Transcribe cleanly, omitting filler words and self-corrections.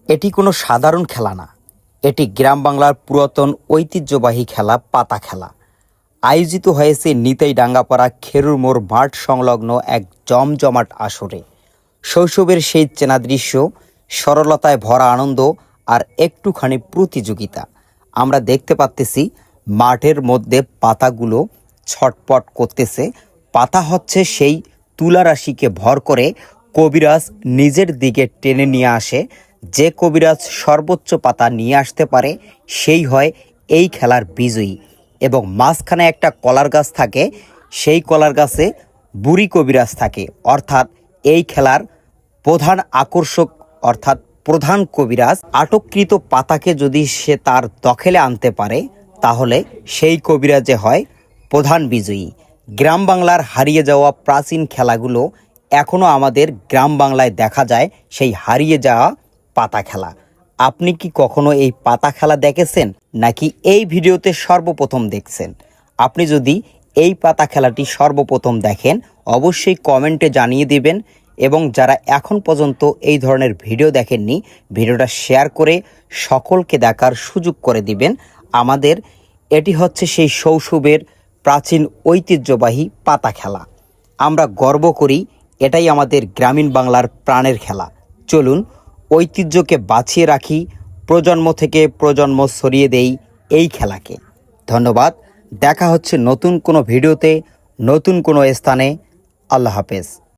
এটি কোনো সাধারণ খেলা না, এটি গ্রাম বাংলার পুরাতন ঐতিহ্যবাহী খেলা পাতা খেলা। আয়োজিত হয়েছে নিতাই ডাঙ্গাপাড়া খেরুর মোড় মাঠ সংলগ্ন এক জমজমাট আসরে। শৈশবের সেই চেনা দৃশ্য, সরলতায় ভরা আনন্দ আর একটুখানি প্রতিযোগিতা। আমরা দেখতে পাচ্তেছি মাঠের মধ্যে পাতাগুলো ছটপট করতেছে। পাতা হচ্ছে সেই তুলা রাশিকে ভর করে কবিরাজ নিজের দিকে টেনে নিয়ে আসে। যে কবিরাজ সর্বোচ্চ পাতা নিয়ে আসতে পারে সেই হয় এই খেলার বিজয়ী। এবং মাঝখানে একটা কলার গাছ থাকে, সেই কলার গাছে বুড়ি কবিরাজ থাকে, অর্থাৎ এই খেলার প্রধান আকর্ষক অর্থাৎ প্রধান কবিরাজ। আটককৃত পাতাকে যদি সে তার দখলে আনতে পারে তাহলে সেই কবিরাজে হয় প্রধান বিজয়ী। গ্রাম বাংলার হারিয়ে যাওয়া প্রাচীন খেলাগুলো এখনও আমাদের গ্রাম বাংলায় দেখা যায়, সেই হারিয়ে যাওয়া পাতা খেলা। আপনি কি কখনো এই পাতা খেলা দেখেছেন, নাকি এই ভিডিওতে সর্বপ্রথম দেখছেন? আপনি যদি এই পাতা খেলাটি সর্বপ্রথম দেখেন অবশ্যই কমেন্টে জানিয়ে দিবেন। এবং যারা এখন পর্যন্ত এই ধরনের ভিডিও দেখেননি, ভিডিওটা শেয়ার করে সকলকে দেখার সুযোগ করে দিবেন। আমাদের এটি হচ্ছে সেই শৈশবের প্রাচীন ঐতিহ্যবাহী পাতা খেলা। আমরা গর্ব করি, এটাই আমাদের গ্রামীণ বাংলার প্রাণের খেলা। চলুন ঐতিহ্যকে বাঁচিয়ে রাখি, প্রজন্ম থেকে প্রজন্ম ছড়িয়ে দেই এই খেলাকে। ধন্যবাদ। দেখা হচ্ছে নতুন কোনো ভিডিওতে, নতুন কোনো স্থানে। আল্লাহ হাফেজ।